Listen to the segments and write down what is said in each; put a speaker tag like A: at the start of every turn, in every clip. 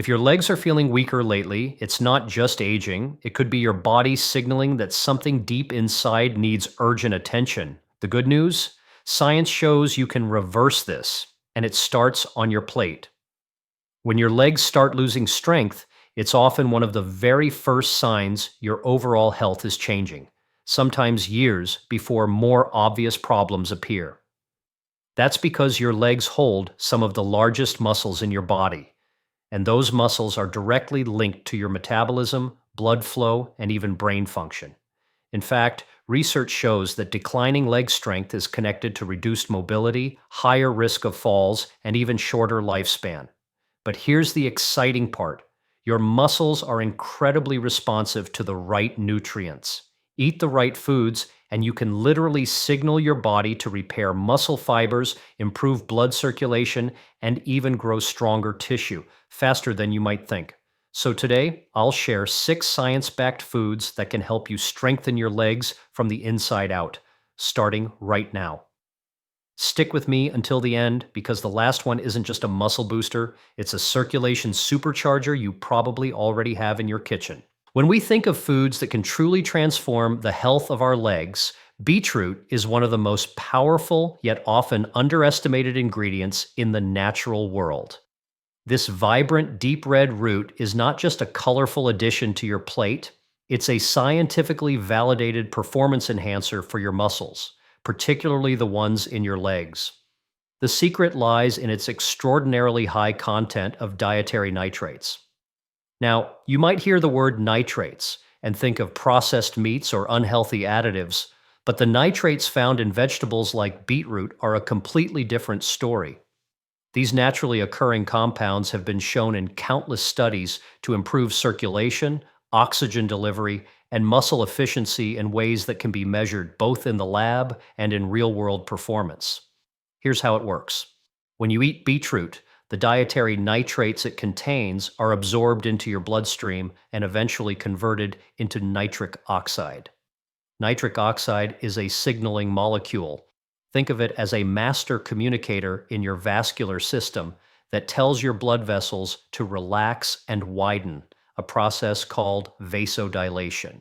A: If your legs are feeling weaker lately, it's not just aging. It could be your body signaling that something deep inside needs urgent attention. The good news? Science shows you can reverse this, and it starts on your plate. When your legs start losing strength, it's often one of the very first signs your overall health is changing, sometimes years before more obvious problems appear. That's because your legs hold some of the largest muscles in your body, and those muscles are directly linked to your metabolism, blood flow, and even brain function. In fact, research shows that declining leg strength is connected to reduced mobility, higher risk of falls, and even shorter lifespan. But here's the exciting part. Your muscles are incredibly responsive to the right nutrients. Eat the right foods, and you can literally signal your body to repair muscle fibers, improve blood circulation, and even grow stronger tissue faster than you might think. So today, I'll share 6 science-backed foods that can help you strengthen your legs from the inside out, starting right now. Stick with me until the end because the last one isn't just a muscle booster, it's a circulation supercharger you probably already have in your kitchen. When we think of foods that can truly transform the health of our legs, beetroot is one of the most powerful yet often underestimated ingredients in the natural world. This vibrant, deep red root is not just a colorful addition to your plate, it's a scientifically validated performance enhancer for your muscles, particularly the ones in your legs. The secret lies in its extraordinarily high content of dietary nitrates. Now, you might hear the word nitrates and think of processed meats or unhealthy additives, but the nitrates found in vegetables like beetroot are a completely different story. These naturally occurring compounds have been shown in countless studies to improve circulation, oxygen delivery, and muscle efficiency in ways that can be measured both in the lab and in real-world performance. Here's how it works. When you eat beetroot, the dietary nitrates it contains are absorbed into your bloodstream and eventually converted into nitric oxide. Nitric oxide is a signaling molecule. Think of it as a master communicator in your vascular system that tells your blood vessels to relax and widen, a process called vasodilation.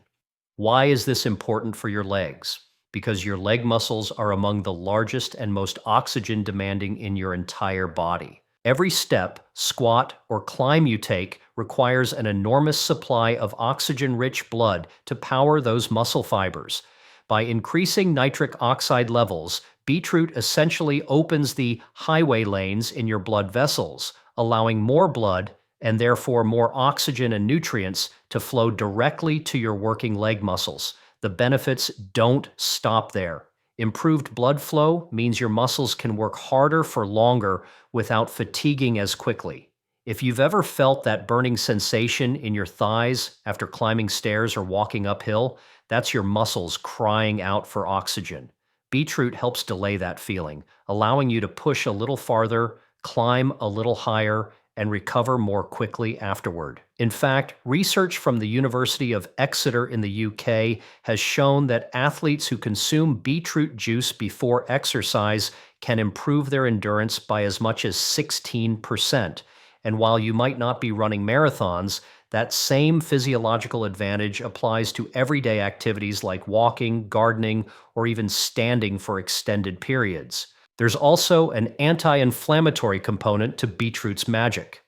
A: Why is this important for your legs? Because your leg muscles are among the largest and most oxygen demanding in your entire body. Every step, squat, or climb you take requires an enormous supply of oxygen-rich blood to power those muscle fibers. By increasing nitric oxide levels, beetroot essentially opens the highway lanes in your blood vessels, allowing more blood and therefore more oxygen and nutrients to flow directly to your working leg muscles. The benefits don't stop there. Improved blood flow means your muscles can work harder for longer without fatiguing as quickly. If you've ever felt that burning sensation in your thighs after climbing stairs or walking uphill, that's your muscles crying out for oxygen. Beetroot helps delay that feeling, allowing you to push a little farther, climb a little higher, and recover more quickly afterward. In fact, research from the University of Exeter in the UK has shown that athletes who consume beetroot juice before exercise can improve their endurance by as much as 16%. And while you might not be running marathons, that same physiological advantage applies to everyday activities like walking, gardening, or even standing for extended periods. There's also an anti-inflammatory component to beetroot's magic.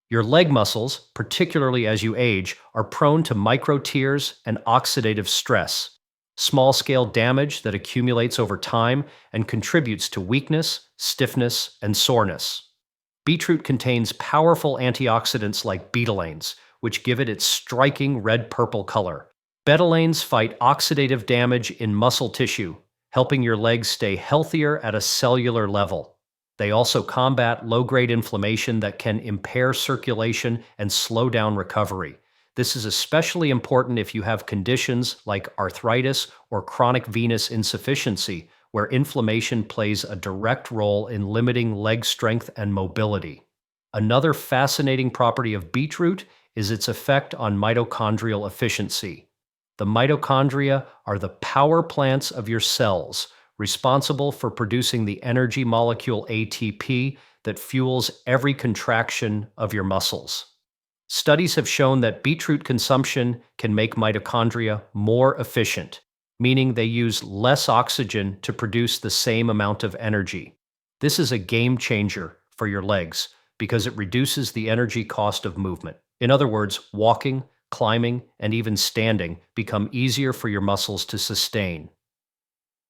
A: Your leg muscles, particularly as you age, are prone to micro tears and oxidative stress, small-scale damage that accumulates over time and contributes to weakness, stiffness, and soreness. Beetroot contains powerful antioxidants like betalains, which give it its striking red-purple color. Betalains fight oxidative damage in muscle tissue, helping your legs stay healthier at a cellular level. They also combat low-grade inflammation that can impair circulation and slow down recovery. This is especially important if you have conditions like arthritis or chronic venous insufficiency, where inflammation plays a direct role in limiting leg strength and mobility. Another fascinating property of beetroot is its effect on mitochondrial efficiency. The mitochondria are the power plants of your cells, responsible for producing the energy molecule ATP that fuels every contraction of your muscles. Studies have shown that beetroot consumption can make mitochondria more efficient, meaning they use less oxygen to produce the same amount of energy. This is a game changer for your legs because it reduces the energy cost of movement. In other words, walking, climbing, and even standing become easier for your muscles to sustain.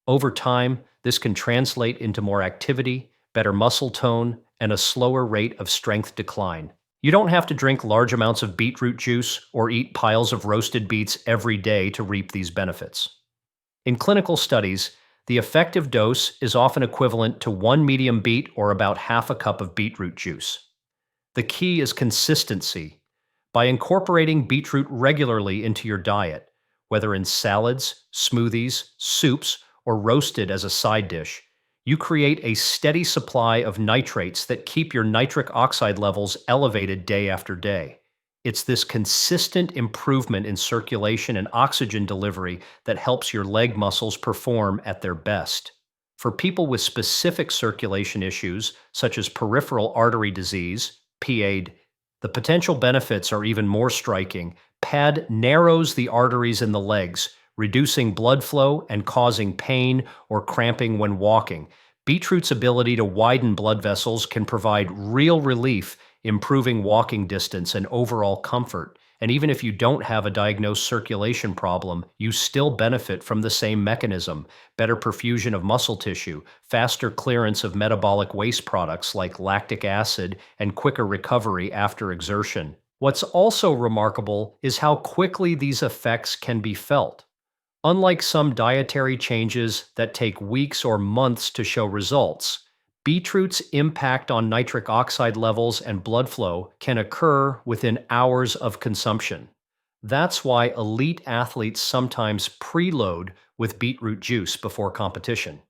A: Over time, this can translate into more activity, better muscle tone, and a slower rate of strength decline. You don't have to drink large amounts of beetroot juice or eat piles of roasted beets every day to reap these benefits. In clinical studies, the effective dose is often equivalent to one medium beet or about half a cup of beetroot juice. The key is consistency. By incorporating beetroot regularly into your diet, whether in salads, smoothies, soups, or roasted as a side dish, you create a steady supply of nitrates that keep your nitric oxide levels elevated day after day. It's this consistent improvement in circulation and oxygen delivery that helps your leg muscles perform at their best. For people with specific circulation issues, such as peripheral artery disease, PAD, the potential benefits are even more striking. PAD narrows the arteries in the legs, reducing blood flow and causing pain or cramping when walking. Beetroot's ability to widen blood vessels can provide real relief, improving walking distance and overall comfort. And even if you don't have a diagnosed circulation problem, you still benefit from the same mechanism: better perfusion of muscle tissue, faster clearance of metabolic waste products like lactic acid, and quicker recovery after exertion. What's also remarkable is how quickly these effects can be felt. Unlike some dietary changes that take weeks or months to show results, beetroot's impact on nitric oxide levels and blood flow can occur within hours of consumption. That's why elite athletes sometimes preload with beetroot juice before competition.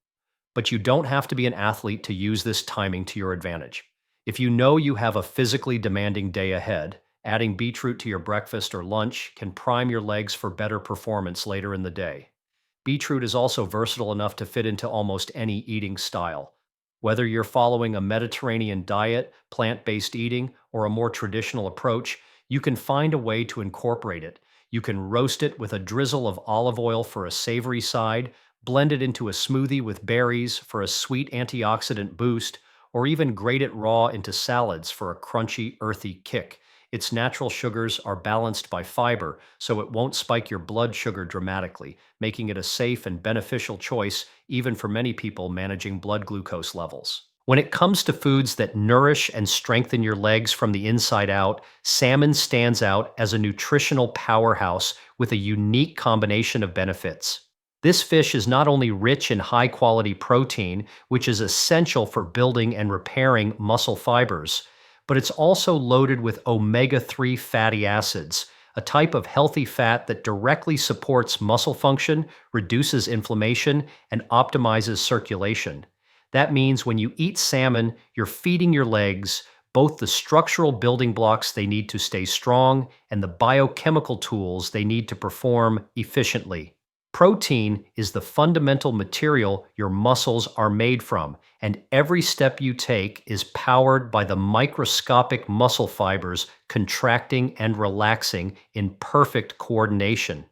A: But you don't have to be an athlete to use this timing to your advantage. If you know you have a physically demanding day ahead, adding beetroot to your breakfast or lunch can prime your legs for better performance later in the day. Beetroot is also versatile enough to fit into almost any eating style. Whether you're following a Mediterranean diet, plant-based eating, or a more traditional approach, you can find a way to incorporate it. You can roast it with a drizzle of olive oil for a savory side, blend it into a smoothie with berries for a sweet antioxidant boost, or even grate it raw into salads for a crunchy, earthy kick. Its natural sugars are balanced by fiber, so it won't spike your blood sugar dramatically, making it a safe and beneficial choice even for many people managing blood glucose levels. When it comes to foods that nourish and strengthen your legs from the inside out, salmon stands out as a nutritional powerhouse with a unique combination of benefits. This fish is not only rich in high-quality protein, which is essential for building and repairing muscle fibers, but it's also loaded with omega-3 fatty acids, a type of healthy fat that directly supports muscle function, reduces inflammation, and optimizes circulation. That means when you eat salmon, you're feeding your legs both the structural building blocks they need to stay strong and the biochemical tools they need to perform efficiently. Protein is the fundamental material your muscles are made from, and every step you take is powered by the microscopic muscle fibers contracting and relaxing in perfect coordination.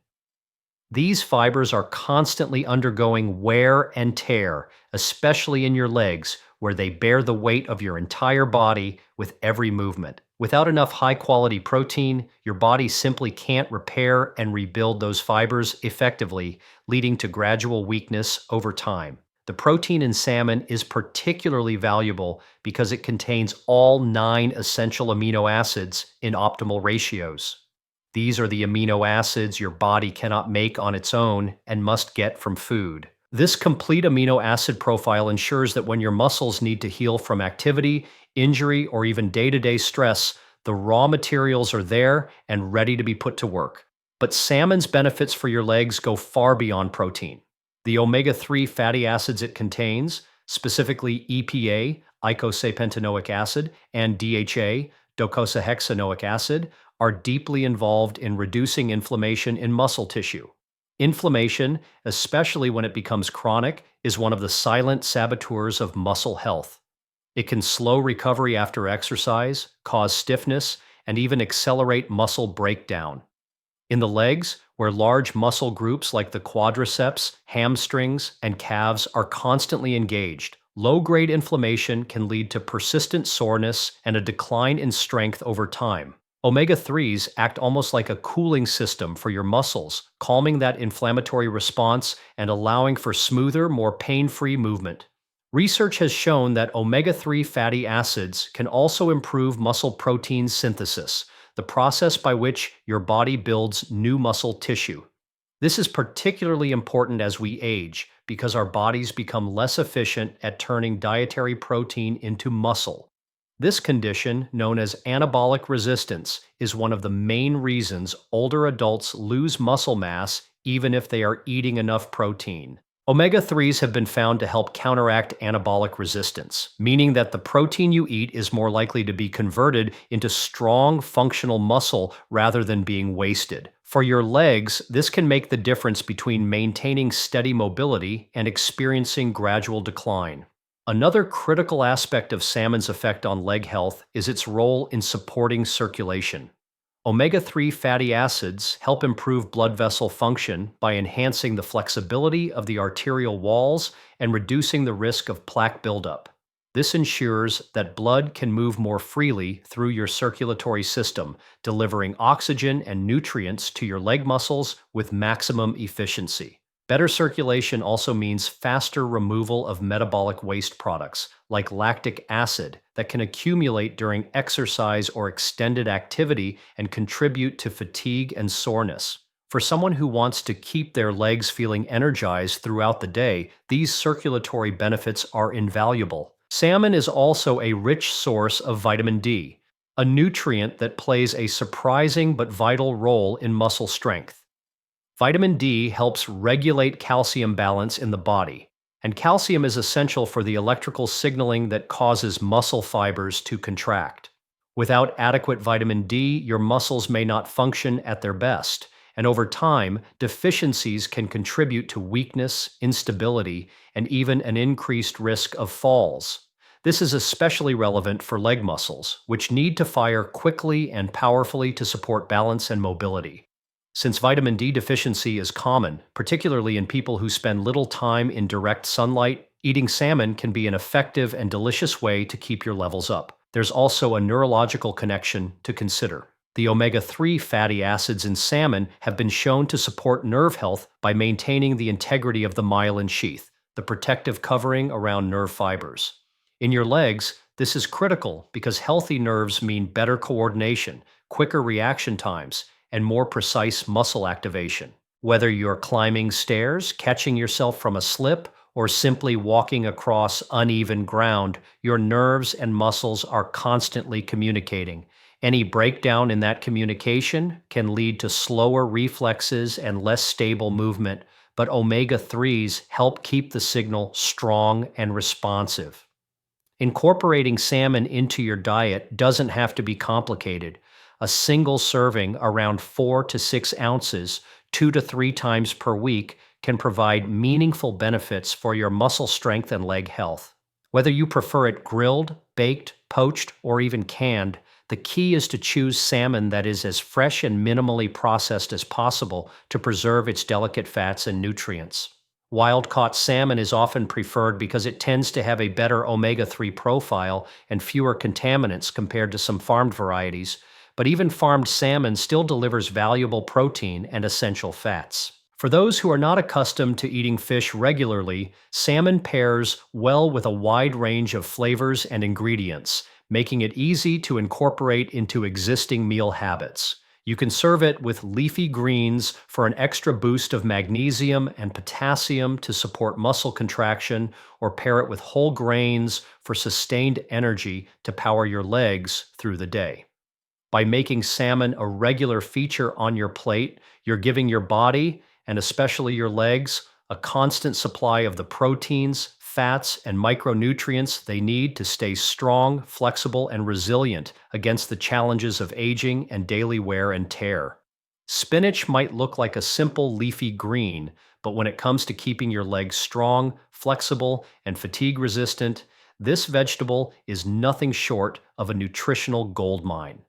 A: These fibers are constantly undergoing wear and tear, especially in your legs, where they bear the weight of your entire body with every movement. Without enough high-quality protein, your body simply can't repair and rebuild those fibers effectively, leading to gradual weakness over time. The protein in salmon is particularly valuable because it contains all 9 essential amino acids in optimal ratios. These are the amino acids your body cannot make on its own and must get from food. This complete amino acid profile ensures that when your muscles need to heal from activity, injury, or even day-to-day stress, the raw materials are there and ready to be put to work. But salmon's benefits for your legs go far beyond protein. The omega-3 fatty acids it contains, specifically EPA, eicosapentaenoic acid, and DHA, docosahexaenoic acid, are deeply involved in reducing inflammation in muscle tissue. Inflammation, especially when it becomes chronic, is one of the silent saboteurs of muscle health. It can slow recovery after exercise, cause stiffness, and even accelerate muscle breakdown. In the legs, where large muscle groups like the quadriceps, hamstrings, and calves are constantly engaged, low-grade inflammation can lead to persistent soreness and a decline in strength over time. Omega-3s act almost like a cooling system for your muscles, calming that inflammatory response and allowing for smoother, more pain-free movement. Research has shown that omega-3 fatty acids can also improve muscle protein synthesis, the process by which your body builds new muscle tissue. This is particularly important as we age because our bodies become less efficient at turning dietary protein into muscle. This condition, known as anabolic resistance, is one of the main reasons older adults lose muscle mass even if they are eating enough protein. Omega-3s have been found to help counteract anabolic resistance, meaning that the protein you eat is more likely to be converted into strong, functional muscle rather than being wasted. For your legs, this can make the difference between maintaining steady mobility and experiencing gradual decline. Another critical aspect of salmon's effect on leg health is its role in supporting circulation. Omega-3 fatty acids help improve blood vessel function by enhancing the flexibility of the arterial walls and reducing the risk of plaque buildup. This ensures that blood can move more freely through your circulatory system, delivering oxygen and nutrients to your leg muscles with maximum efficiency. Better circulation also means faster removal of metabolic waste products, like lactic acid, that can accumulate during exercise or extended activity and contribute to fatigue and soreness. For someone who wants to keep their legs feeling energized throughout the day, these circulatory benefits are invaluable. Salmon is also a rich source of vitamin D, a nutrient that plays a surprising but vital role in muscle strength. Vitamin D helps regulate calcium balance in the body, and calcium is essential for the electrical signaling that causes muscle fibers to contract. Without adequate vitamin D, your muscles may not function at their best, and over time, deficiencies can contribute to weakness, instability, and even an increased risk of falls. This is especially relevant for leg muscles, which need to fire quickly and powerfully to support balance and mobility. Since vitamin D deficiency is common, particularly in people who spend little time in direct sunlight, eating salmon can be an effective and delicious way to keep your levels up. There's also a neurological connection to consider. The omega-3 fatty acids in salmon have been shown to support nerve health by maintaining the integrity of the myelin sheath, the protective covering around nerve fibers. In your legs, this is critical because healthy nerves mean better coordination, quicker reaction times, and more precise muscle activation. Whether you're climbing stairs, catching yourself from a slip, or simply walking across uneven ground, your nerves and muscles are constantly communicating. Any breakdown in that communication can lead to slower reflexes and less stable movement, but omega-3s help keep the signal strong and responsive. Incorporating salmon into your diet doesn't have to be complicated. A single serving around 4 to 6 ounces, 2 to 3 times per week, can provide meaningful benefits for your muscle strength and leg health. Whether you prefer it grilled, baked, poached, or even canned, the key is to choose salmon that is as fresh and minimally processed as possible to preserve its delicate fats and nutrients. Wild-caught salmon is often preferred because it tends to have a better omega-3 profile and fewer contaminants compared to some farmed varieties, but even farmed salmon still delivers valuable protein and essential fats. For those who are not accustomed to eating fish regularly, salmon pairs well with a wide range of flavors and ingredients, making it easy to incorporate into existing meal habits. You can serve it with leafy greens for an extra boost of magnesium and potassium to support muscle contraction, or pair it with whole grains for sustained energy to power your legs through the day. By making salmon a regular feature on your plate, you're giving your body, and especially your legs, a constant supply of the proteins, fats, and micronutrients they need to stay strong, flexible, and resilient against the challenges of aging and daily wear and tear. Spinach might look like a simple leafy green, but when it comes to keeping your legs strong, flexible, and fatigue-resistant, this vegetable is nothing short of a nutritional goldmine.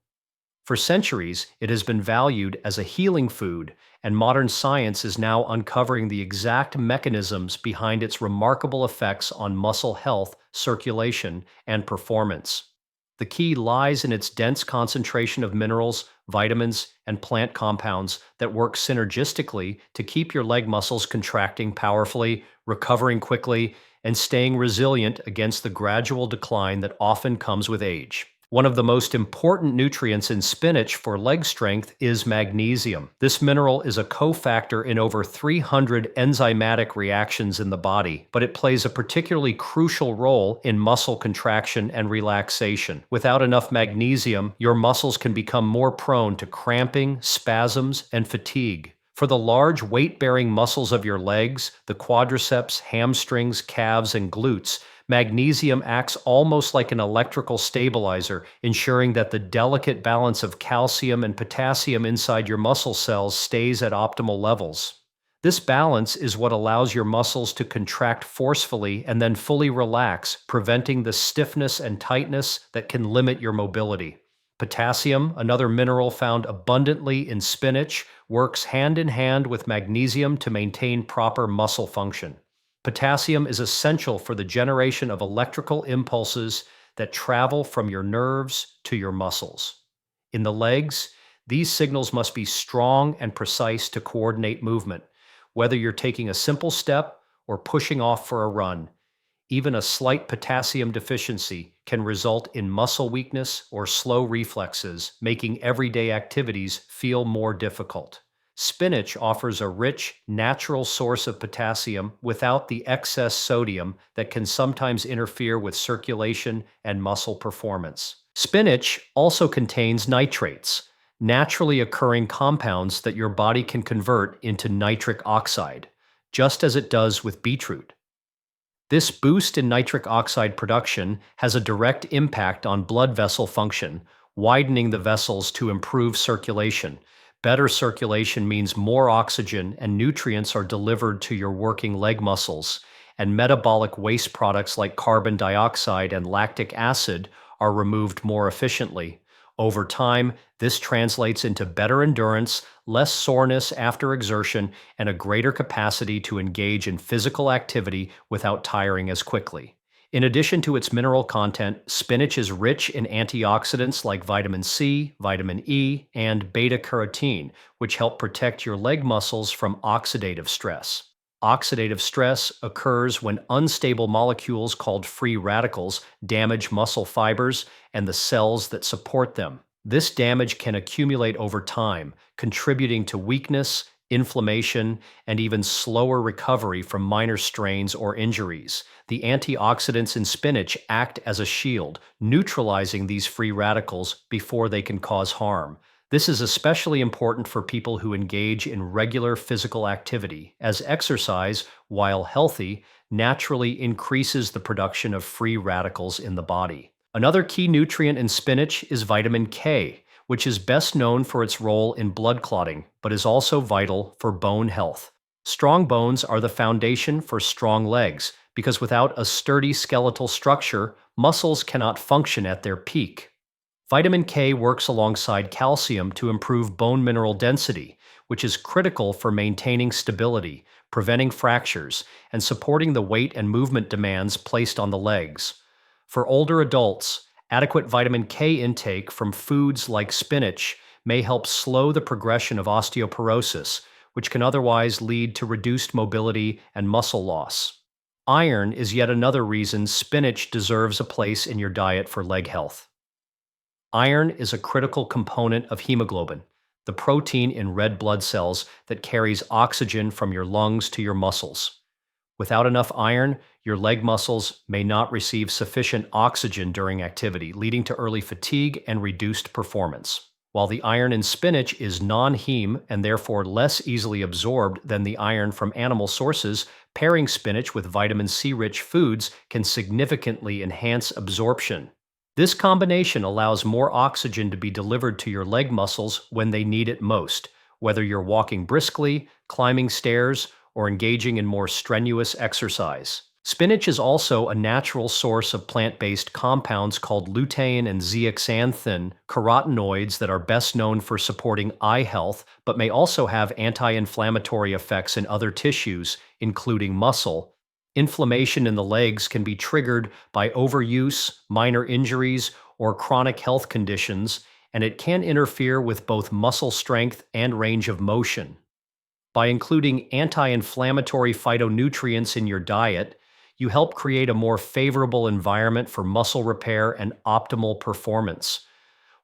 A: For centuries, it has been valued as a healing food, and modern science is now uncovering the exact mechanisms behind its remarkable effects on muscle health, circulation, and performance. The key lies in its dense concentration of minerals, vitamins, and plant compounds that work synergistically to keep your leg muscles contracting powerfully, recovering quickly, and staying resilient against the gradual decline that often comes with age. One of the most important nutrients in spinach for leg strength is magnesium. This mineral is a cofactor in over 300 enzymatic reactions in the body, but it plays a particularly crucial role in muscle contraction and relaxation. Without enough magnesium, your muscles can become more prone to cramping, spasms, and fatigue. For the large weight-bearing muscles of your legs, the quadriceps, hamstrings, calves, and glutes, magnesium acts almost like an electrical stabilizer, ensuring that the delicate balance of calcium and potassium inside your muscle cells stays at optimal levels. This balance is what allows your muscles to contract forcefully and then fully relax, preventing the stiffness and tightness that can limit your mobility. Potassium, another mineral found abundantly in spinach, works hand in hand with magnesium to maintain proper muscle function. Potassium is essential for the generation of electrical impulses that travel from your nerves to your muscles. In the legs, these signals must be strong and precise to coordinate movement, whether you're taking a simple step or pushing off for a run. Even a slight potassium deficiency can result in muscle weakness or slow reflexes, making everyday activities feel more difficult. Spinach offers a rich, natural source of potassium without the excess sodium that can sometimes interfere with circulation and muscle performance. Spinach also contains nitrates, naturally occurring compounds that your body can convert into nitric oxide, just as it does with beetroot. This boost in nitric oxide production has a direct impact on blood vessel function, widening the vessels to improve circulation. Better circulation means more oxygen and nutrients are delivered to your working leg muscles, and metabolic waste products like carbon dioxide and lactic acid are removed more efficiently. Over time, this translates into better endurance, less soreness after exertion, and a greater capacity to engage in physical activity without tiring as quickly. In addition to its mineral content, spinach is rich in antioxidants like vitamin C, vitamin E, and beta-carotene, which help protect your leg muscles from oxidative stress. Oxidative stress occurs when unstable molecules called free radicals damage muscle fibers and the cells that support them. This damage can accumulate over time, contributing to weakness, inflammation, and even slower recovery from minor strains or injuries. The antioxidants in spinach act as a shield, neutralizing these free radicals before they can cause harm. This is especially important for people who engage in regular physical activity, as exercise, while healthy, naturally increases the production of free radicals in the body. Another key nutrient in spinach is vitamin K, which is best known for its role in blood clotting, but is also vital for bone health. Strong bones are the foundation for strong legs, because without a sturdy skeletal structure, muscles cannot function at their peak. Vitamin K works alongside calcium to improve bone mineral density, which is critical for maintaining stability, preventing fractures, and supporting the weight and movement demands placed on the legs. For older adults, adequate vitamin K intake from foods like spinach may help slow the progression of osteoporosis, which can otherwise lead to reduced mobility and muscle loss. Iron is yet another reason spinach deserves a place in your diet for leg health. Iron is a critical component of hemoglobin, the protein in red blood cells that carries oxygen from your lungs to your muscles. Without enough iron, your leg muscles may not receive sufficient oxygen during activity, leading to early fatigue and reduced performance. While the iron in spinach is non-heme and therefore less easily absorbed than the iron from animal sources, pairing spinach with vitamin C-rich foods can significantly enhance absorption. This combination allows more oxygen to be delivered to your leg muscles when they need it most, whether you're walking briskly, climbing stairs, or engaging in more strenuous exercise. Spinach is also a natural source of plant-based compounds called lutein and zeaxanthin, carotenoids that are best known for supporting eye health, but may also have anti-inflammatory effects in other tissues, including muscle. Inflammation in the legs can be triggered by overuse, minor injuries, or chronic health conditions, and it can interfere with both muscle strength and range of motion. By including anti-inflammatory phytonutrients in your diet, you help create a more favorable environment for muscle repair and optimal performance.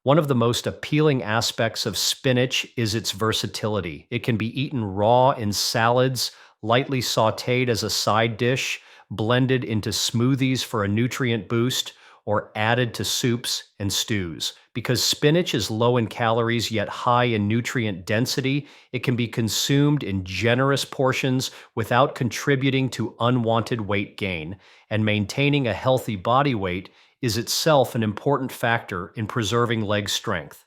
A: One of the most appealing aspects of spinach is its versatility. It can be eaten raw in salads, lightly sautéed as a side dish, blended into smoothies for a nutrient boost, or added to soups and stews. Because spinach is low in calories yet high in nutrient density, it can be consumed in generous portions without contributing to unwanted weight gain, and maintaining a healthy body weight is itself an important factor in preserving leg strength.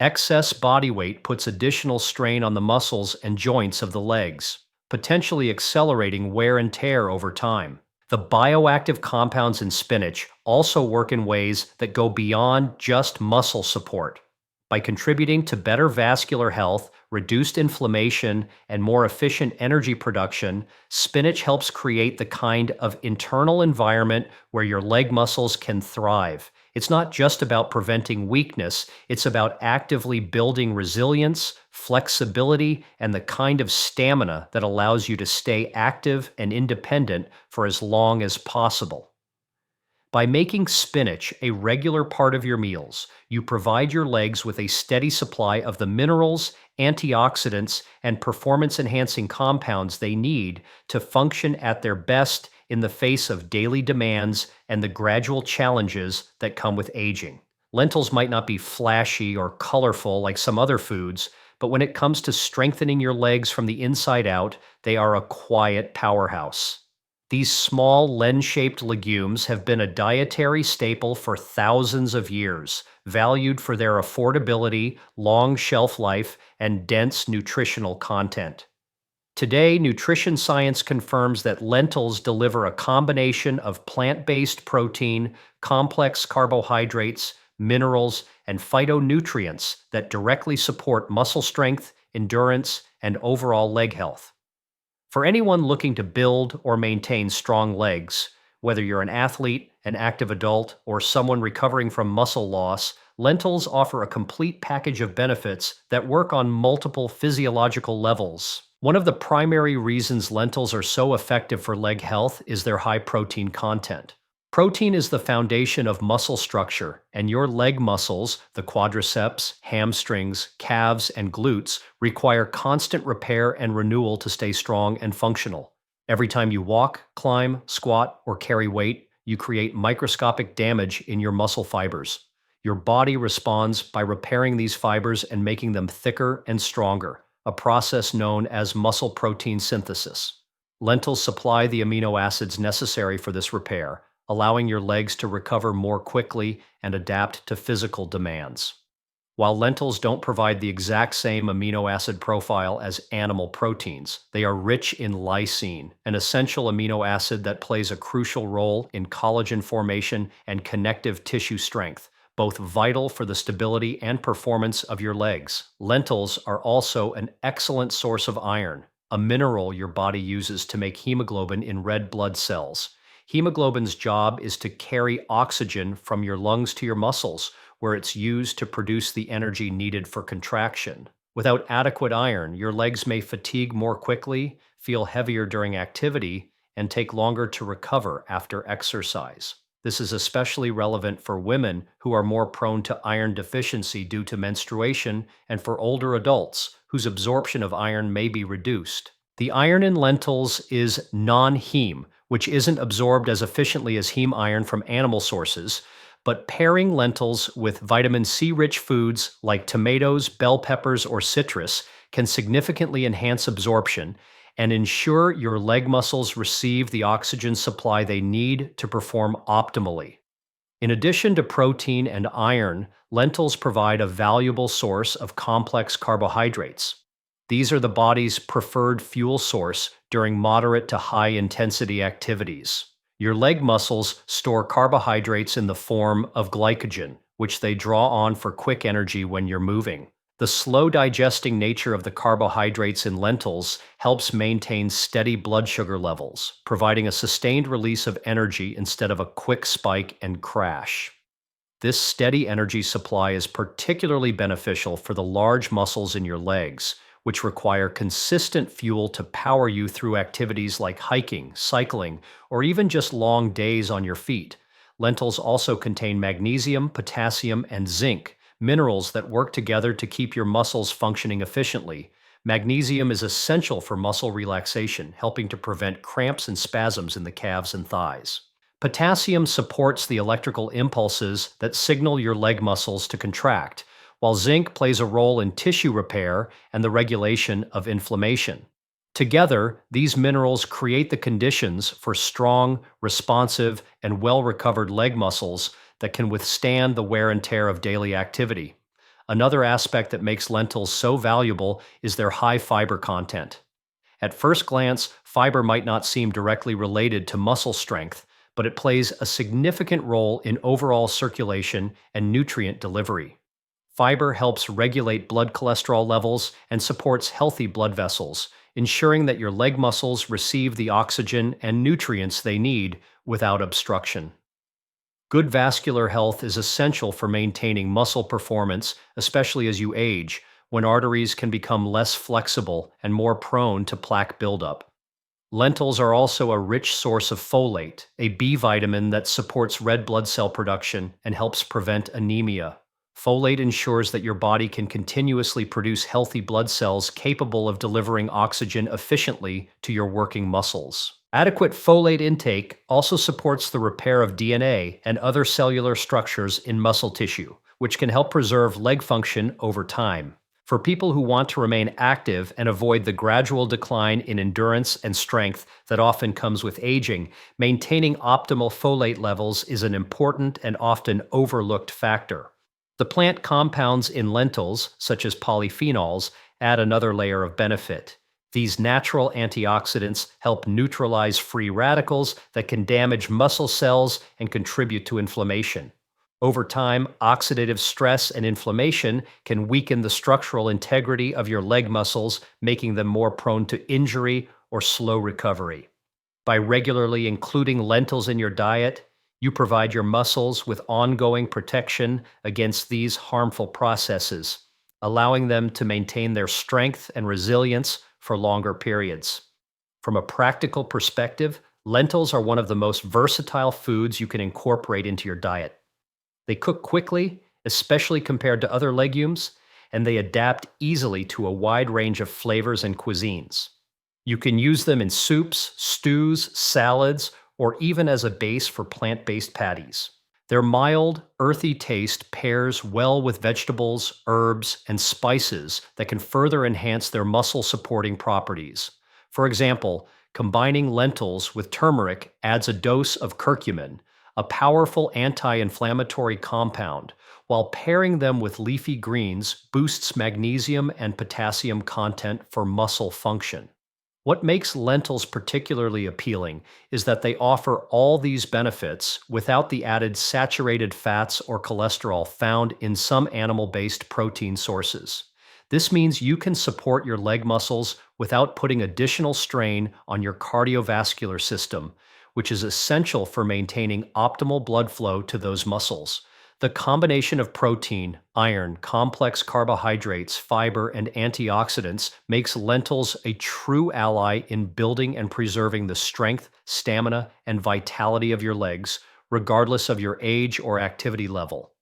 A: Excess body weight puts additional strain on the muscles and joints of the legs, potentially accelerating wear and tear over time. The bioactive compounds in spinach also work in ways that go beyond just muscle support. By contributing to better vascular health, reduced inflammation, and more efficient energy production, spinach helps create the kind of internal environment where your leg muscles can thrive. It's not just about preventing weakness, it's about actively building resilience, flexibility, and the kind of stamina that allows you to stay active and independent for as long as possible. By making spinach a regular part of your meals, you provide your legs with a steady supply of the minerals, antioxidants, and performance-enhancing compounds they need to function at their best in the face of daily demands and the gradual challenges that come with aging. Lentils might not be flashy or colorful like some other foods, but when it comes to strengthening your legs from the inside out, they are a quiet powerhouse. These small lens-shaped legumes have been a dietary staple for thousands of years, valued for their affordability, long shelf life, and dense nutritional content. Today, nutrition science confirms that lentils deliver a combination of plant-based protein, complex carbohydrates, minerals, and phytonutrients that directly support muscle strength, endurance, and overall leg health. For anyone looking to build or maintain strong legs, whether you're an athlete, an active adult, or someone recovering from muscle loss, lentils offer a complete package of benefits that work on multiple physiological levels. One of the primary reasons lentils are so effective for leg health is their high protein content. Protein is the foundation of muscle structure, and your leg muscles, the quadriceps, hamstrings, calves, and glutes, require constant repair and renewal to stay strong and functional. Every time you walk, climb, squat, or carry weight, you create microscopic damage in your muscle fibers. Your body responds by repairing these fibers and making them thicker and stronger, a process known as muscle protein synthesis. Lentils supply the amino acids necessary for this repair, allowing your legs to recover more quickly and adapt to physical demands. While lentils don't provide the exact same amino acid profile as animal proteins, they are rich in lysine, an essential amino acid that plays a crucial role in collagen formation and connective tissue strength, both vital for the stability and performance of your legs. Lentils are also an excellent source of iron, a mineral your body uses to make hemoglobin in red blood cells. Hemoglobin's job is to carry oxygen from your lungs to your muscles, where it's used to produce the energy needed for contraction. Without adequate iron, your legs may fatigue more quickly, feel heavier during activity, and take longer to recover after exercise. This is especially relevant for women who are more prone to iron deficiency due to menstruation, and for older adults whose absorption of iron may be reduced. The iron in lentils is non-heme, which isn't absorbed as efficiently as heme iron from animal sources, but pairing lentils with vitamin C-rich foods like tomatoes, bell peppers, or citrus can significantly enhance absorption and ensure your leg muscles receive the oxygen supply they need to perform optimally. In addition to protein and iron, lentils provide a valuable source of complex carbohydrates. These are the body's preferred fuel source during moderate to high intensity activities. Your leg muscles store carbohydrates in the form of glycogen, which they draw on for quick energy when you're moving. The slow digesting nature of the carbohydrates in lentils helps maintain steady blood sugar levels, providing a sustained release of energy instead of a quick spike and crash. This steady energy supply is particularly beneficial for the large muscles in your legs, which require consistent fuel to power you through activities like hiking, cycling, or even just long days on your feet. Lentils also contain magnesium, potassium, and zinc, minerals that work together to keep your muscles functioning efficiently. Magnesium is essential for muscle relaxation, helping to prevent cramps and spasms in the calves and thighs. Potassium supports the electrical impulses that signal your leg muscles to contract, while zinc plays a role in tissue repair and the regulation of inflammation. Together, these minerals create the conditions for strong, responsive, and well-recovered leg muscles that can withstand the wear and tear of daily activity. Another aspect that makes lentils so valuable is their high fiber content. At first glance, fiber might not seem directly related to muscle strength, but it plays a significant role in overall circulation and nutrient delivery. Fiber helps regulate blood cholesterol levels and supports healthy blood vessels, ensuring that your leg muscles receive the oxygen and nutrients they need without obstruction. Good vascular health is essential for maintaining muscle performance, especially as you age, when arteries can become less flexible and more prone to plaque buildup. Lentils are also a rich source of folate, a B vitamin that supports red blood cell production and helps prevent anemia. Folate ensures that your body can continuously produce healthy blood cells capable of delivering oxygen efficiently to your working muscles. Adequate folate intake also supports the repair of DNA and other cellular structures in muscle tissue, which can help preserve leg function over time. For people who want to remain active and avoid the gradual decline in endurance and strength that often comes with aging, maintaining optimal folate levels is an important and often overlooked factor. The plant compounds in lentils, such as polyphenols, add another layer of benefit. These natural antioxidants help neutralize free radicals that can damage muscle cells and contribute to inflammation. Over time, oxidative stress and inflammation can weaken the structural integrity of your leg muscles, making them more prone to injury or slow recovery. By regularly including lentils in your diet, you provide your muscles with ongoing protection against these harmful processes, allowing them to maintain their strength and resilience for longer periods. From a practical perspective, lentils are one of the most versatile foods you can incorporate into your diet. They cook quickly, especially compared to other legumes, and they adapt easily to a wide range of flavors and cuisines. You can use them in soups, stews, salads, or even as a base for plant-based patties. Their mild, earthy taste pairs well with vegetables, herbs, and spices that can further enhance their muscle-supporting properties. For example, combining lentils with turmeric adds a dose of curcumin, a powerful anti-inflammatory compound, while pairing them with leafy greens boosts magnesium and potassium content for muscle function. What makes lentils particularly appealing is that they offer all these benefits without the added saturated fats or cholesterol found in some animal-based protein sources. This means you can support your leg muscles without putting additional strain on your cardiovascular system, which is essential for maintaining optimal blood flow to those muscles. The combination of protein, iron, complex carbohydrates, fiber, and antioxidants makes lentils a true ally in building and preserving the strength, stamina, and vitality of your legs, regardless of your age or activity level.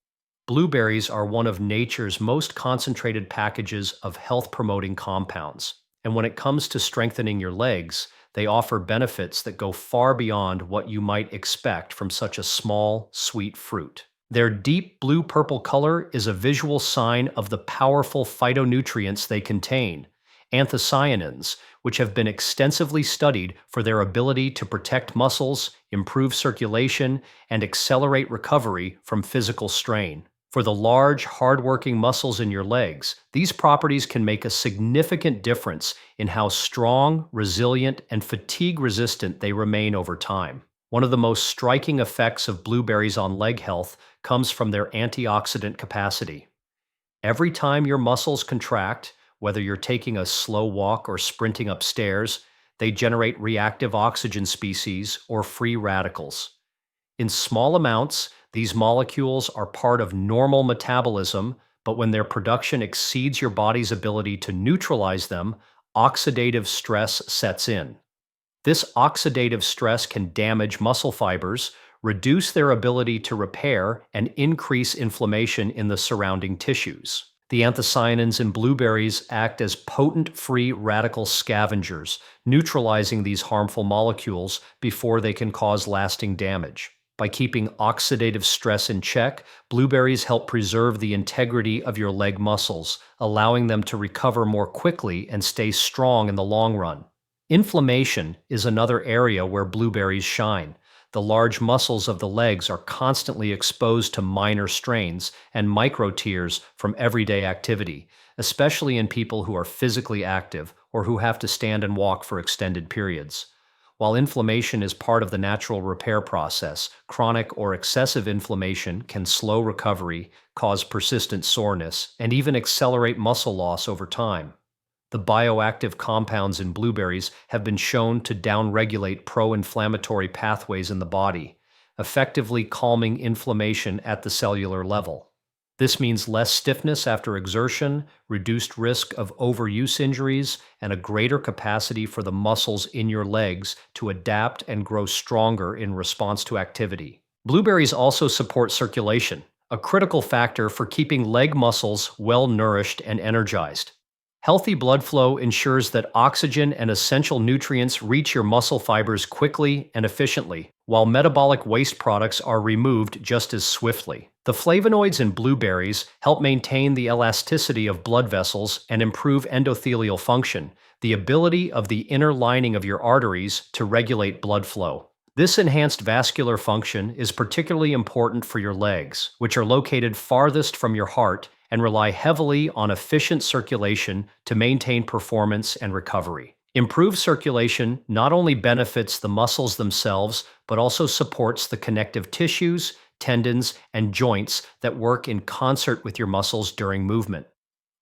A: Blueberries are one of nature's most concentrated packages of health-promoting compounds, and when it comes to strengthening your legs, they offer benefits that go far beyond what you might expect from such a small, sweet fruit. Their deep blue-purple color is a visual sign of the powerful phytonutrients they contain, anthocyanins, which have been extensively studied for their ability to protect muscles, improve circulation, and accelerate recovery from physical strain. For the large, hard-working muscles in your legs, these properties can make a significant difference in how strong, resilient, and fatigue-resistant they remain over time. One of the most striking effects of blueberries on leg health comes from their antioxidant capacity. Every time your muscles contract, whether you're taking a slow walk or sprinting upstairs, they generate reactive oxygen species or free radicals. In small amounts, these molecules are part of normal metabolism, but when their production exceeds your body's ability to neutralize them, oxidative stress sets in. This oxidative stress can damage muscle fibers, reduce their ability to repair, and increase inflammation in the surrounding tissues. The anthocyanins in blueberries act as potent free radical scavengers, neutralizing these harmful molecules before they can cause lasting damage. By keeping oxidative stress in check, blueberries help preserve the integrity of your leg muscles, allowing them to recover more quickly and stay strong in the long run. Inflammation is another area where blueberries shine. The large muscles of the legs are constantly exposed to minor strains and micro tears from everyday activity, especially in people who are physically active or who have to stand and walk for extended periods. While inflammation is part of the natural repair process, chronic or excessive inflammation can slow recovery, cause persistent soreness, and even accelerate muscle loss over time. The bioactive compounds in blueberries have been shown to downregulate pro-inflammatory pathways in the body, effectively calming inflammation at the cellular level. This means less stiffness after exertion, reduced risk of overuse injuries, and a greater capacity for the muscles in your legs to adapt and grow stronger in response to activity. Blueberries also support circulation, a critical factor for keeping leg muscles well nourished and energized. Healthy blood flow ensures that oxygen and essential nutrients reach your muscle fibers quickly and efficiently, while metabolic waste products are removed just as swiftly. The flavonoids in blueberries help maintain the elasticity of blood vessels and improve endothelial function, the ability of the inner lining of your arteries to regulate blood flow. This enhanced vascular function is particularly important for your legs, which are located farthest from your heart and rely heavily on efficient circulation to maintain performance and recovery. Improved circulation not only benefits the muscles themselves, but also supports the connective tissues, tendons, and joints that work in concert with your muscles during movement.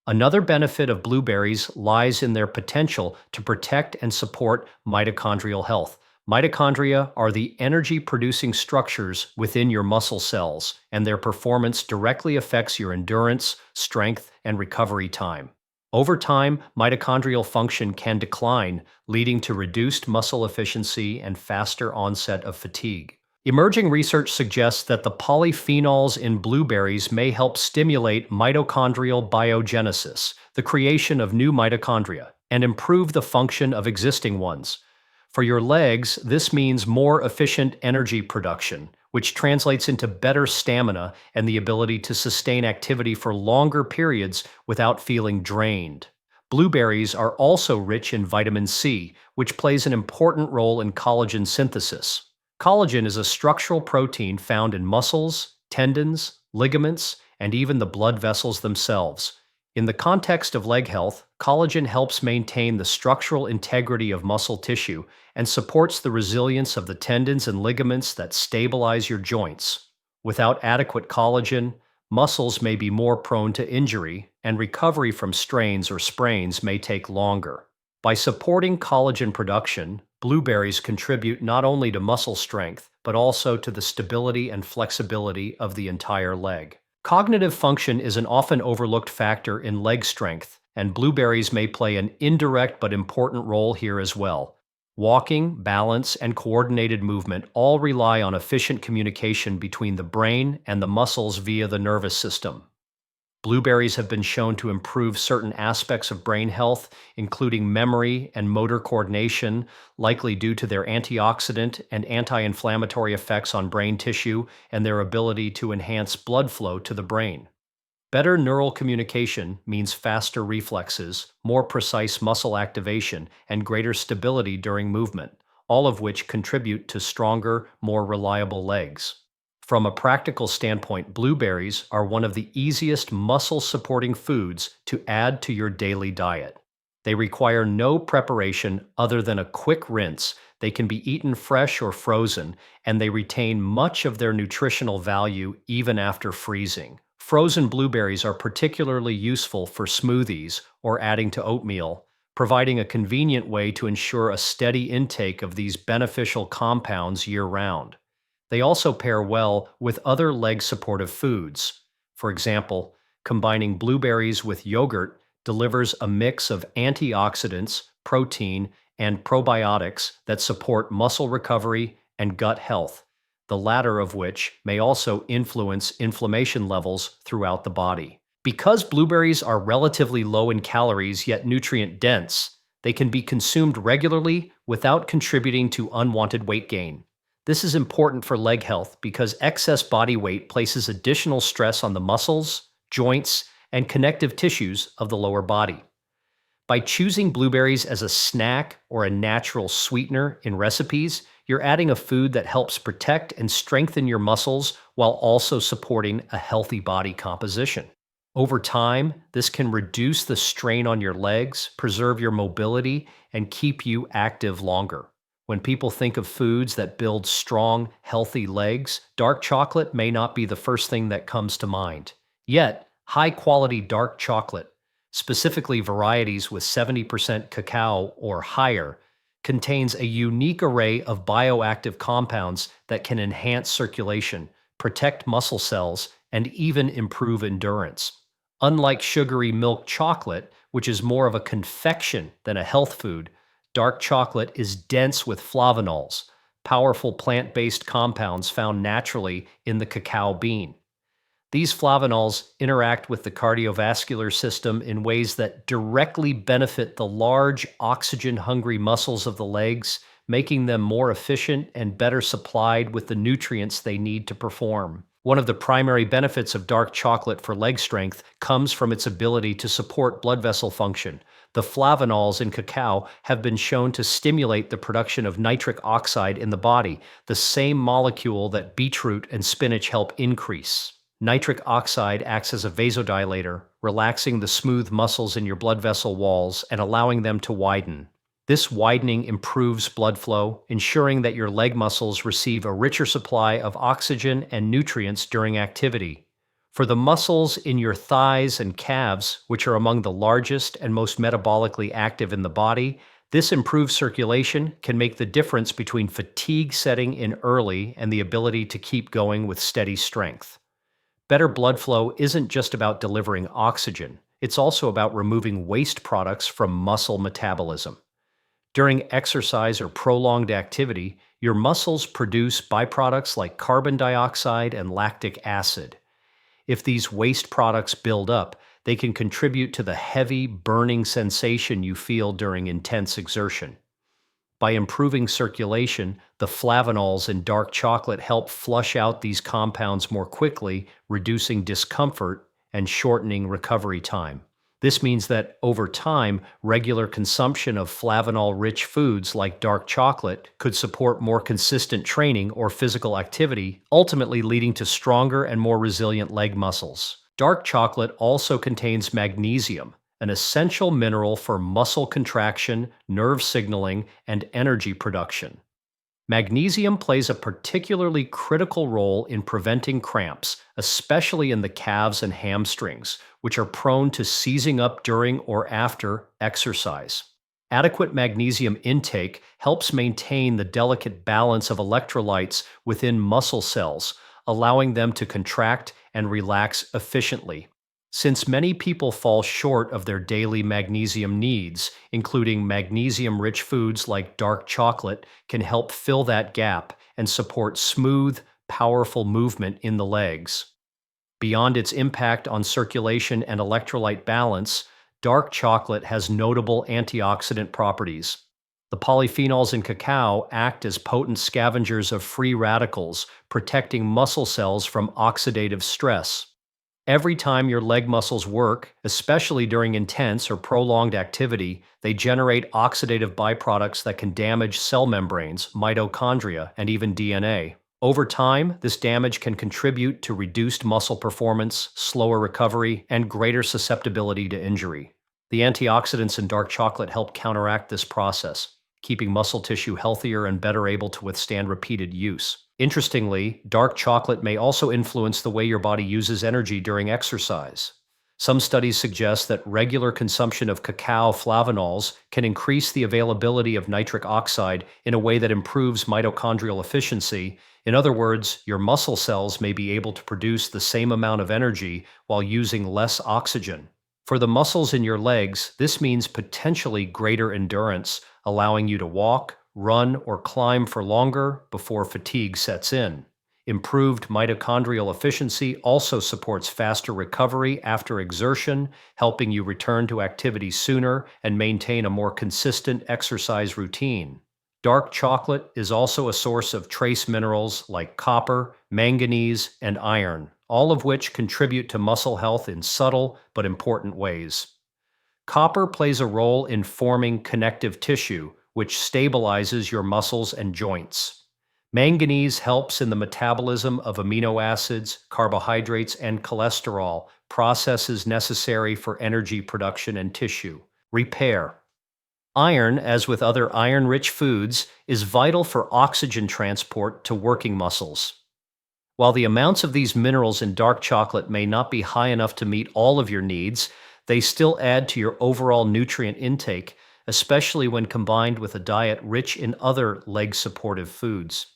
A: Another benefit of blueberries lies in their potential to protect and support mitochondrial health. Mitochondria are the energy-producing structures within your muscle cells, and their performance directly affects your endurance, strength, and recovery time. Over time, mitochondrial function can decline, leading to reduced muscle efficiency and faster onset of fatigue. Emerging research suggests that the polyphenols in blueberries may help stimulate mitochondrial biogenesis, the creation of new mitochondria, and improve the function of existing ones. For your legs, this means more efficient energy production, which translates into better stamina and the ability to sustain activity for longer periods without feeling drained. Blueberries are also rich in vitamin C, which plays an important role in collagen synthesis. Collagen is a structural protein found in muscles, tendons, ligaments, and even the blood vessels themselves. In the context of leg health, collagen helps maintain the structural integrity of muscle tissue and supports the resilience of the tendons and ligaments that stabilize your joints. Without adequate collagen, muscles may be more prone to injury, and recovery from strains or sprains may take longer. By supporting collagen production, blueberries contribute not only to muscle strength, but also to the stability and flexibility of the entire leg. Cognitive function is an often overlooked factor in leg strength, and blueberries may play an indirect but important role here as well. Walking, balance, and coordinated movement all rely on efficient communication between the brain and the muscles via the nervous system. Blueberries have been shown to improve certain aspects of brain health, including memory and motor coordination, likely due to their antioxidant and anti-inflammatory effects on brain tissue and their ability to enhance blood flow to the brain. Better neural communication means faster reflexes, more precise muscle activation, and greater stability during movement, all of which contribute to stronger, more reliable legs. From a practical standpoint, blueberries are one of the easiest muscle-supporting foods to add to your daily diet. They require no preparation other than a quick rinse. They can be eaten fresh or frozen, and they retain much of their nutritional value even after freezing. Frozen blueberries are particularly useful for smoothies or adding to oatmeal, providing a convenient way to ensure a steady intake of these beneficial compounds year-round. They also pair well with other leg-supportive foods. For example, combining blueberries with yogurt delivers a mix of antioxidants, protein, and probiotics that support muscle recovery and gut health, the latter of which may also influence inflammation levels throughout the body. Because blueberries are relatively low in calories yet nutrient dense, they can be consumed regularly without contributing to unwanted weight gain. This is important for leg health because excess body weight places additional stress on the muscles, joints, and connective tissues of the lower body. By choosing blueberries as a snack or a natural sweetener in recipes, you're adding a food that helps protect and strengthen your muscles while also supporting a healthy body composition. Over time, this can reduce the strain on your legs, preserve your mobility, and keep you active longer. When people think of foods that build strong, healthy legs, dark chocolate may not be the first thing that comes to mind. Yet, high-quality dark chocolate, specifically varieties with 70% cacao or higher, contains a unique array of bioactive compounds that can enhance circulation, protect muscle cells, and even improve endurance. Unlike sugary milk chocolate, which is more of a confection than a health food, dark chocolate is dense with flavonols, powerful plant-based compounds found naturally in the cacao bean. These flavonols interact with the cardiovascular system in ways that directly benefit the large, oxygen-hungry muscles of the legs, making them more efficient and better supplied with the nutrients they need to perform. One of the primary benefits of dark chocolate for leg strength comes from its ability to support blood vessel function. The flavonols in cacao have been shown to stimulate the production of nitric oxide in the body, the same molecule that beetroot and spinach help increase. Nitric oxide acts as a vasodilator, relaxing the smooth muscles in your blood vessel walls and allowing them to widen. This widening improves blood flow, ensuring that your leg muscles receive a richer supply of oxygen and nutrients during activity. For the muscles in your thighs and calves, which are among the largest and most metabolically active in the body, this improved circulation can make the difference between fatigue setting in early and the ability to keep going with steady strength. Better blood flow isn't just about delivering oxygen, it's also about removing waste products from muscle metabolism. During exercise or prolonged activity, your muscles produce byproducts like carbon dioxide and lactic acid. If these waste products build up, they can contribute to the heavy, burning sensation you feel during intense exertion. By improving circulation, the flavonols in dark chocolate help flush out these compounds more quickly, reducing discomfort and shortening recovery time. This means that over time, regular consumption of flavanol-rich foods like dark chocolate could support more consistent training or physical activity, ultimately leading to stronger and more resilient leg muscles. Dark chocolate also contains magnesium, an essential mineral for muscle contraction, nerve signaling, and energy production. Magnesium plays a particularly critical role in preventing cramps, especially in the calves and hamstrings, which are prone to seizing up during or after exercise. Adequate magnesium intake helps maintain the delicate balance of electrolytes within muscle cells, allowing them to contract and relax efficiently. Since many people fall short of their daily magnesium needs, including magnesium-rich foods like dark chocolate can help fill that gap and support smooth, powerful movement in the legs. Beyond its impact on circulation and electrolyte balance, dark chocolate has notable antioxidant properties. The polyphenols in cacao act as potent scavengers of free radicals, protecting muscle cells from oxidative stress. Every time your leg muscles work, especially during intense or prolonged activity, they generate oxidative byproducts that can damage cell membranes, mitochondria, and even DNA. Over time, this damage can contribute to reduced muscle performance, slower recovery, and greater susceptibility to injury. The antioxidants in dark chocolate help counteract this process, keeping muscle tissue healthier and better able to withstand repeated use. Interestingly, dark chocolate may also influence the way your body uses energy during exercise. Some studies suggest that regular consumption of cacao flavanols can increase the availability of nitric oxide in a way that improves mitochondrial efficiency. In other words, your muscle cells may be able to produce the same amount of energy while using less oxygen. For the muscles in your legs, this means potentially greater endurance, allowing you to walk, run, or climb for longer before fatigue sets in. Improved mitochondrial efficiency also supports faster recovery after exertion, helping you return to activity sooner and maintain a more consistent exercise routine. Dark chocolate is also a source of trace minerals like copper, manganese, and iron, all of which contribute to muscle health in subtle but important ways. Copper plays a role in forming connective tissue, which stabilizes your muscles and joints. Manganese helps in the metabolism of amino acids, carbohydrates, and cholesterol, processes necessary for energy production and tissue repair. Iron, as with other iron-rich foods, is vital for oxygen transport to working muscles. While the amounts of these minerals in dark chocolate may not be high enough to meet all of your needs, they still add to your overall nutrient intake, especially when combined with a diet rich in other leg-supportive foods.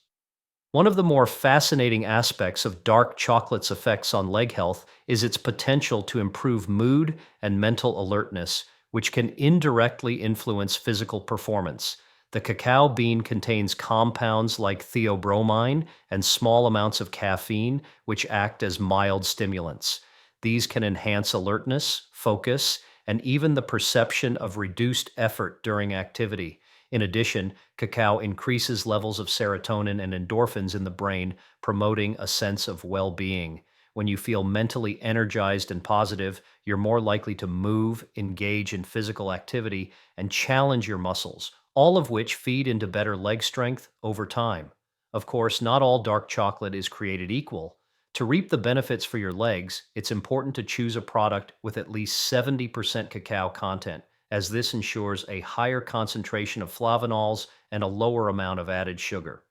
A: One of the more fascinating aspects of dark chocolate's effects on leg health is its potential to improve mood and mental alertness, which can indirectly influence physical performance. The cacao bean contains compounds like theobromine and small amounts of caffeine, which act as mild stimulants. These can enhance alertness, focus, and even the perception of reduced effort during activity. In addition, cacao increases levels of serotonin and endorphins in the brain, promoting a sense of well-being. When you feel mentally energized and positive, you're more likely to move, engage in physical activity, and challenge your muscles, all of which feed into better leg strength over time. Of course, not all dark chocolate is created equal. To reap the benefits for your legs, it's important to choose a product with at least 70% cacao content, as this ensures a higher concentration of flavanols and a lower amount of added sugar.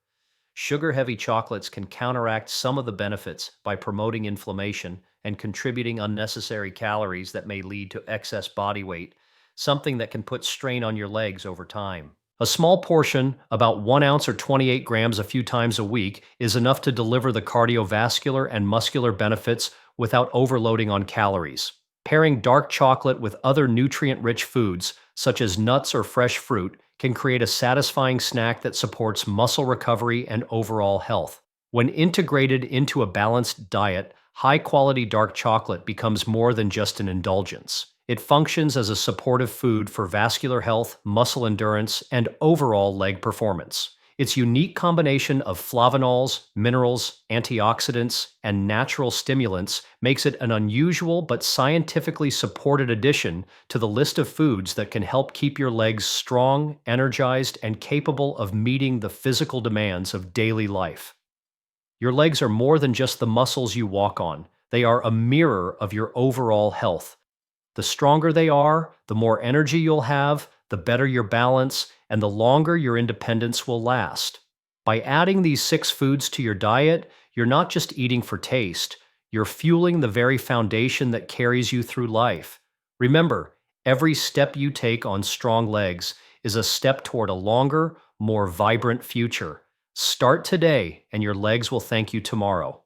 A: Sugar-heavy chocolates can counteract some of the benefits by promoting inflammation and contributing unnecessary calories that may lead to excess body weight, something that can put strain on your legs over time. A small portion, about 1 ounce or 28 grams a few times a week, is enough to deliver the cardiovascular and muscular benefits without overloading on calories. Pairing dark chocolate with other nutrient-rich foods, such as nuts or fresh fruit, can create a satisfying snack that supports muscle recovery and overall health. When integrated into a balanced diet, high-quality dark chocolate becomes more than just an indulgence. It functions as a supportive food for vascular health, muscle endurance, and overall leg performance. Its unique combination of flavanols, minerals, antioxidants, and natural stimulants makes it an unusual but scientifically supported addition to the list of foods that can help keep your legs strong, energized, and capable of meeting the physical demands of daily life. Your legs are more than just the muscles you walk on. They are a mirror of your overall health. The stronger they are, the more energy you'll have, the better your balance, and the longer your independence will last. By adding these 6 foods to your diet, you're not just eating for taste, you're fueling the very foundation that carries you through life. Remember, every step you take on strong legs is a step toward a longer, more vibrant future. Start today, and your legs will thank you tomorrow.